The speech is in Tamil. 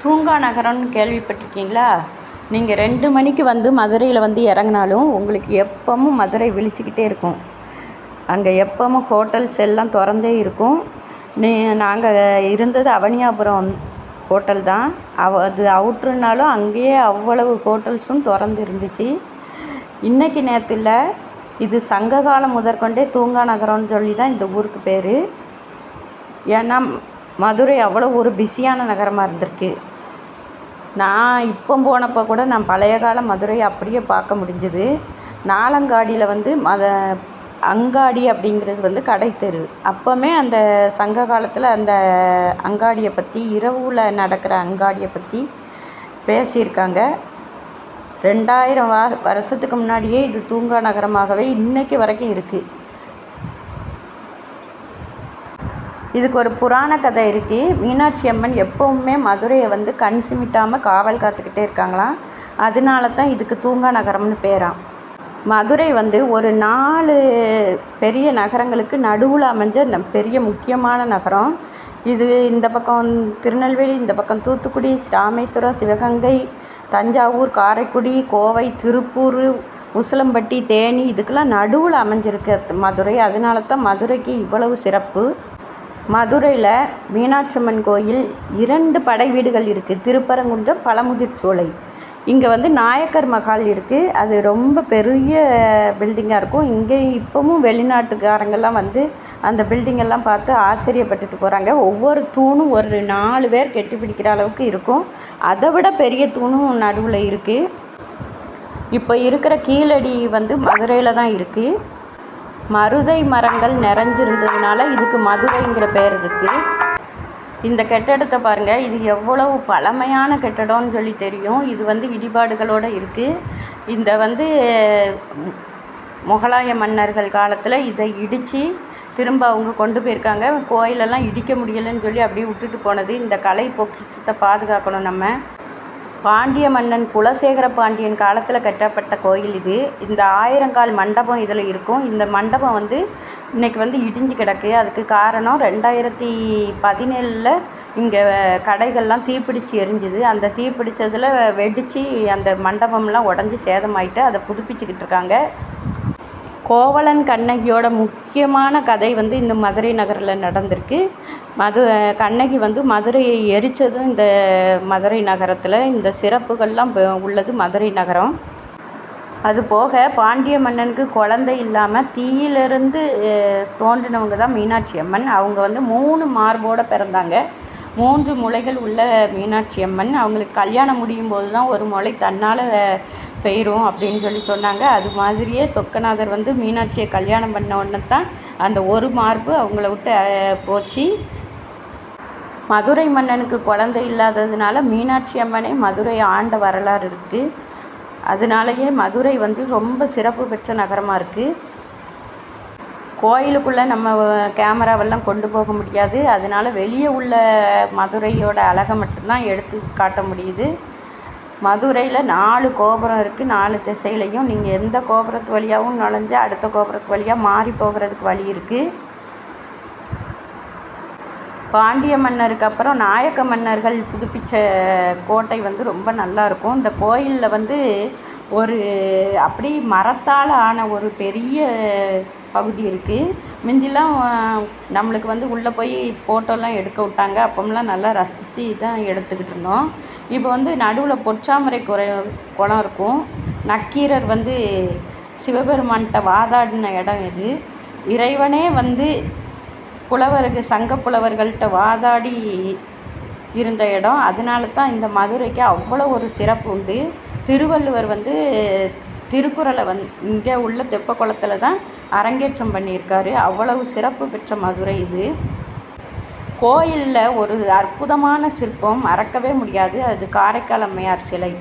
தூங்கா நகரம்னு கேள்விப்பட்டிருக்கீங்களா? நீங்கள் 2 மணிக்கு வந்து மதுரையில் வந்து இறங்கினாலும் உங்களுக்கு எப்பவும் மதுரை விழிச்சிக்கிட்டே இருக்கும். அங்கே எப்பவும் ஹோட்டல்ஸ் எல்லாம் திறந்தே இருக்கும். நாங்கள் இருந்தது அவனியாபுரம் ஹோட்டல் தான். அது அவுட்ருனாலும் அங்கேயே அவ்வளவு ஹோட்டல்ஸும் திறந்து இருந்துச்சு. இன்றைக்கி நேரத்தில் இது சங்ககாலம் முதற்கொண்டே தூங்கா நகரம்னு சொல்லி தான் இந்த ஊருக்கு பேர். ஏன்னா மதுரை அவ்வளோ ஒரு பிஸியான நகரமாக இருந்திருக்கு. நான் இப்போ போனப்போ கூட நான் பழைய கால மதுரையை அப்படியே பார்க்க முடிஞ்சுது. நாலங்காடியில் வந்து அங்காடி அப்படிங்கிறது வந்து கடை தெரு. அப்போவுமே அந்த சங்க காலத்தில் அந்த அங்காடியை பற்றி, இரவில் நடக்கிற அங்காடியை பற்றி பேசியிருக்காங்க. 2000 வருஷத்துக்கு முன்னாடியே இது தூங்கா நகரமாகவே இன்றைக்கு வரைக்கும் இருக்குது. இதுக்கு ஒரு புராண கதை இருக்குது. மீனாட்சி அம்மன் எப்போவுமே மதுரையை வந்து கண் சிமிட்டாமல் காவல் காத்துக்கிட்டே இருக்காங்களாம். அதனால தான் இதுக்கு தூங்கா நகரம்னு பேராம். மதுரை வந்து ஒரு 4 பெரிய நகரங்களுக்கு நடுவில் அமைஞ்ச பெரிய முக்கியமான நகரம். இது இந்த பக்கம் திருநெல்வேலி, இந்த பக்கம் தூத்துக்குடி, ராமேஸ்வரம், சிவகங்கை, தஞ்சாவூர், காரைக்குடி, கோவை, திருப்பூர், உசிலம்பட்டி, தேனி இதுக்கெல்லாம் நடுவில் அமைஞ்சிருக்கு மதுரை. அதனால தான் மதுரைக்கு இவ்வளவு சிறப்பு. மதுரையில் மீனாட்சி அம்மன் கோயில் 2 படை வீடுகள் இருக்குது. திருப்பரங்குன்றம், பழமுதிர் சோலை. இங்கே வந்து நாயக்கர் மஹால் இருக்குது. அது ரொம்ப பெரிய பில்டிங்காக இருக்கும். இங்கே இப்போவும் வெளிநாட்டுக்காரங்கெல்லாம் வந்து அந்த பில்டிங்கெல்லாம் பார்த்து ஆச்சரியப்பட்டுட்டு போகிறாங்க. ஒவ்வொரு தூணும் ஒரு 4 பேர் கெட்டி பிடிக்கிற அளவுக்கு இருக்கும். அதை விட பெரிய தூணும் நடுவில் இருக்குது. இப்போ இருக்கிற கீழடி வந்து மதுரையில் தான் இருக்குது. மருதை மரங்கள் நிறைஞ்சிருந்ததுனால இதுக்கு மதுரைங்கிற பேர் இருக்குது. இந்த கட்டடத்தை பாருங்கள், இது எவ்வளவு பழமையான கட்டடம்னு சொல்லி தெரியும். இது வந்து இடிபாடுகளோடு இருக்குது. இந்த வந்து முகலாய மன்னர்கள் காலத்தில் இதை இடித்து திரும்ப அவங்க கொண்டு போயிருக்காங்க. கோயிலெல்லாம் இடிக்க முடியலைன்னு சொல்லி அப்படியே விட்டுட்டு போனது. இந்த கலை பொக்கிஷத்தை பாதுகாக்கணும் நம்ம. பாண்டிய மன்னன் குலசேகர பாண்டியன் காலத்தில் கட்டப்பட்ட கோயில் இது. இந்த 1000 கால் மண்டபம் இதில் இருக்கும். இந்த மண்டபம் வந்து இன்றைக்கி வந்து இடிஞ்சு கிடக்கு. அதுக்கு காரணம் 2017 இங்கே கடைகள்லாம் தீப்பிடிச்சு எரிஞ்சுது. அந்த தீப்பிடிச்சதில் வெடித்து அந்த மண்டபம்லாம் உடஞ்சி சேதமாயிட்டு அதை புதுப்பிச்சுக்கிட்டு இருக்காங்க. கோவலன் கண்ணகியோட முக்கியமான கதை வந்து இந்த மதுரை நகரில் நடந்திருக்கு. கண்ணகி வந்து மதுரையை எரித்ததும் இந்த மதுரை நகரத்தில். இந்த சிறப்புகள்லாம் உள்ளது மதுரை நகரம். அதுபோக பாண்டிய மன்னனுக்கு குழந்தை இல்லாமல் தீயிலிருந்து தோன்றினவங்க தான் மீனாட்சி அம்மன். அவங்க வந்து 3 மார்போடு பிறந்தாங்க. 3 முளைகள் உள்ள மீனாட்சி அம்மன். அவங்களுக்கு கல்யாணம் முடியும் போது தான் ஒரு முளை தன்னால் பெயரும் அப்படின்னு சொல்லி சொன்னாங்க. அது மாதிரியே சொக்கநாதர் வந்து மீனாட்சியை கல்யாணம் பண்ண உடனே தான் அந்த ஒரு மார்பு அவங்கள விட்டு போச்சு. மதுரை மன்னனுக்கு குழந்தை இல்லாததுனால மீனாட்சி அம்மனே மதுரை ஆண்ட வரலாறு இருக்குது. அதனாலேயே மதுரை வந்து ரொம்ப சிறப்பு பெற்ற நகரமாக இருக்குது. கோயிலுக்குள்ளே நம்ம கேமராவெல்லாம் கொண்டு போக முடியாது. அதனால் வெளியே உள்ள மதுரையோட அழகை மட்டும்தான் எடுத்து காட்ட முடியுது. மதுரையில் 4 கோபுரம் இருக்குது. 4 திசையிலையும் நீங்கள் எந்த கோபுரத்து வழியாகவும் நுழைஞ்சு அடுத்த கோபுரத்து வழியாக மாறி போகிறதுக்கு வழி இருக்குது. பாண்டிய மன்னருக்கு அப்புறம் நாயக்க மன்னர்கள் புதுப்பித்த கோட்டை வந்து ரொம்ப நல்லாயிருக்கும். இந்த கோயிலில் வந்து ஒரு அப்படி மரத்தால் ஆன ஒரு பெரிய பகுதி இருக்குது. முந்திலாம் நம்மளுக்கு வந்து உள்ளே போய் ஃபோட்டோலாம் எடுக்க விட்டாங்க. அப்போம்லாம் நல்லா ரசித்து தான் எடுத்துக்கிட்டு இருந்தோம். இப்போ வந்து நடுவில் பொற்றாமரை குளம் இருக்கும். நக்கீரர் வந்து சிவபெருமான்கிட்ட வாதாடின இடம் இது. இறைவனே வந்து சங்க புலவர்கள்ட்ட வாதாடி இருந்த இடம். அதனால தான் இந்த மதுரைக்கு அவ்வளோ ஒரு சிறப்பு உண்டு. திருவள்ளுவர் வந்து திருக்குறளை இங்கே உள்ள தெப்பக்குளத்தில் தான் அரங்கேற்றம் பண்ணியிருக்காரு. அவ்வளவு சிறப்பு பெற்ற மதுரை இது. கோயிலில் ஒரு அற்புதமான சிற்பம் மறக்கவே முடியாது. அது காரைக்கால் அம்மையார் சிலை.